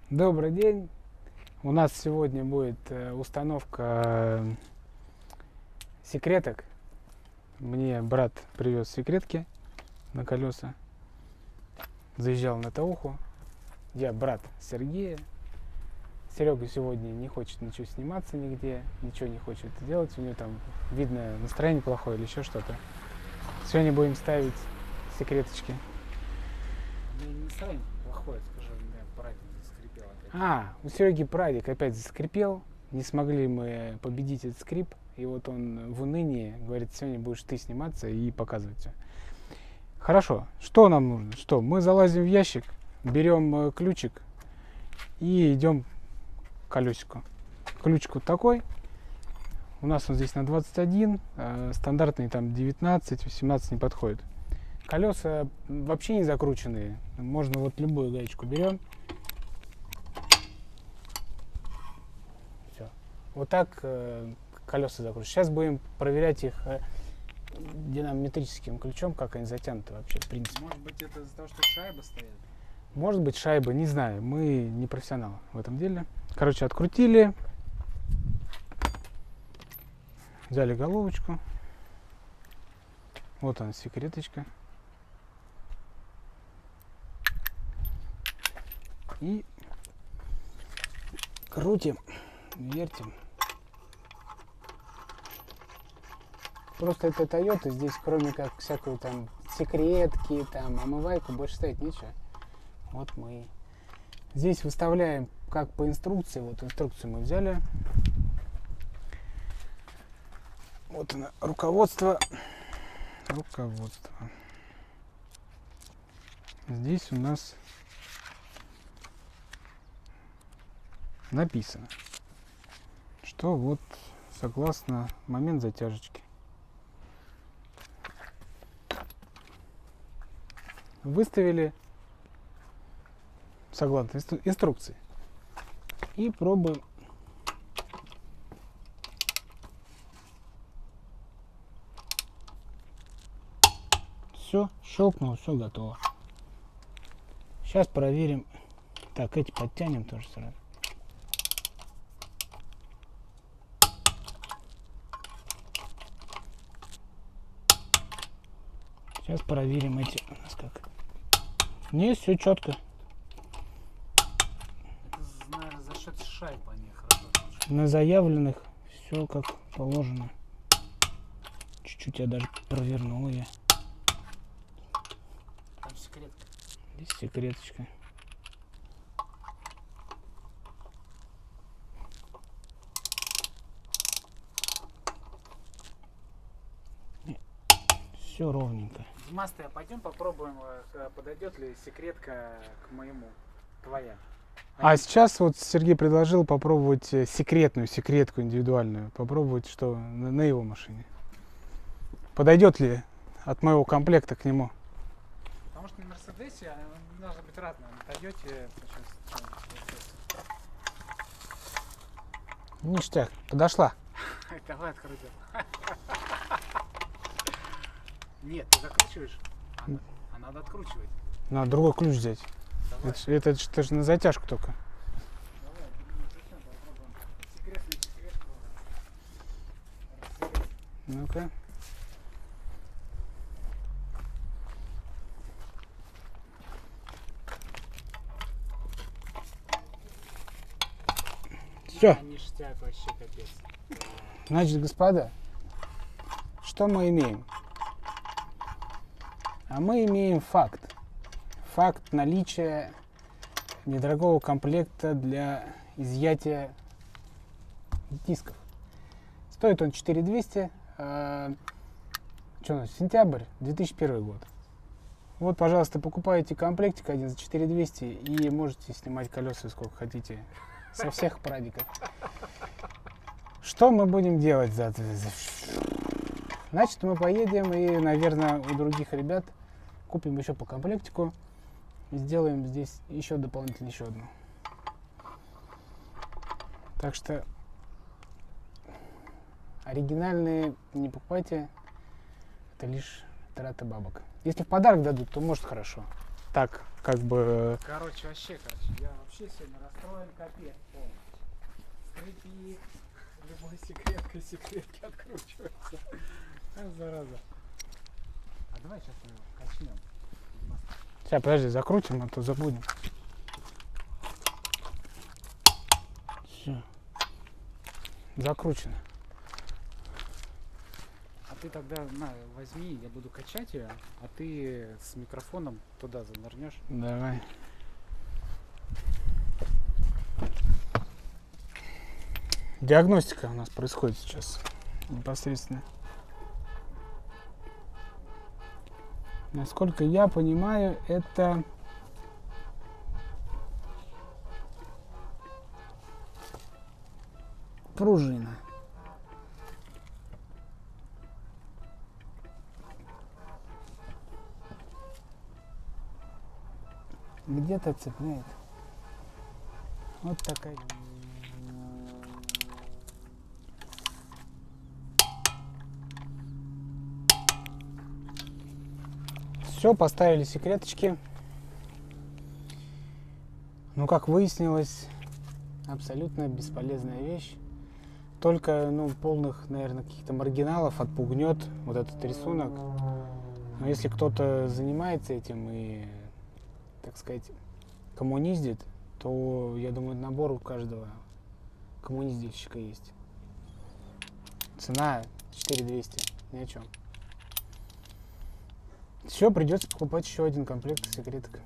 Добрый день. У нас сегодня будет установка секреток. Мне брат привез секретки на колеса. Заезжал на Тауху. Я брат Сергея. Серега сегодня не хочет ничего сниматься нигде, ничего не хочет делать. У него там, видно, настроение плохое или еще что-то. Сегодня будем ставить секреточки. У меня не настроение плохое, скажи, у меня прадик заскрипел опять. У Сереги прадик опять заскрипел. Не смогли мы победить этот скрип. И вот он в унынии говорит: сегодня будешь ты сниматься и показывать все. Хорошо. Что нам нужно? Что? Мы залазим в ящик, берем ключик и идем к колесику. Ключик вот такой. У нас он здесь на 21. Стандартный там 19, 18 не подходит. Колеса вообще не закрученные. Можно вот любую гаечку берем. Все. Вот так колеса закручиваются. Сейчас будем проверять их динамометрическим ключом, как они затянуты вообще, в принципе. Может быть, это из-за того, что шайба стоит? Может быть, шайба, не знаю. Мы не профессионалы в этом деле. Короче, открутили. Взяли головочку. Вот она, секреточка. И крутим, вертим. Просто это Toyota, здесь кроме как всякую там секретки, там омывайку, больше ставить нечего. Вот мы здесь выставляем как по инструкции. Вот инструкцию мы взяли. Вот она, руководство. Здесь у нас написано, что вот согласно момент затяжечки. Выставили согласно инструкции. И пробуем. Все, щелкнуло, все готово. Сейчас проверим. Так, эти подтянем тоже сразу. Сейчас проверим эти у нас как. Не, все четко. Это, наверное, за счет шайб они хорошо отключаются. На заявленных все как положено. Чуть-чуть я даже провернул я. Там секретка. Здесь секреточка. Все ровненько. Димас-то, пойдем попробуем, подойдет ли секретка к моему, твоя. А сейчас вот Сергей предложил попробовать секретную секретку индивидуальную. Попробовать, что на его машине. Подойдет ли от моего комплекта к нему? Потому что на Мерседесе должна быть разная. На Тойоте сейчас Ништяк. Подошла. давай открутим. Нет, ты закручиваешь, а надо откручивать. Надо другой ключ взять. Давай. Это же на затяжку только. Давай, начнем, попробуем. Секретную секретку расселить. Ну-ка. Все. Ништяк вообще капец. Значит, господа, что мы имеем? А мы имеем факт. Факт наличия недорогого комплекта для изъятия дисков. Стоит он 4200. Что у нас? Сентябрь 2001 год. Вот, пожалуйста, покупаете комплектик один за 4200 и можете снимать колеса сколько хотите. Со всех прадиков. Что мы будем делать? Значит, мы поедем и, наверное, у других ребят купим еще по комплектику и сделаем здесь еще дополнительно еще одну. Так что оригинальные не покупайте, это лишь трата бабок. Если в подарок дадут, то может хорошо. так, как бы... Короче, я вообще сегодня расстроен капец полностью. Скрипи, любой секреткой секретки откручивается. Зараза. А давай сейчас мы качнем. Сейчас, подожди, закрутим, а то забудем. Все. Закручено. А ты тогда возьми, я буду качать ее, а ты с микрофоном туда занырнешь. Давай. Диагностика у нас происходит сейчас непосредственно. Насколько я понимаю, это пружина. Где-то цепляет. Вот такая. Все, поставили секреточки. Ну, как выяснилось, абсолютно бесполезная вещь. Только, полных, наверное, каких-то маргиналов отпугнет вот этот рисунок. Но если кто-то занимается этим и, так сказать, коммуниздит, то, я думаю, набор у каждого коммуниздильщика есть. Цена 4200, ни о чем. Все, придется покупать еще один комплект секреток.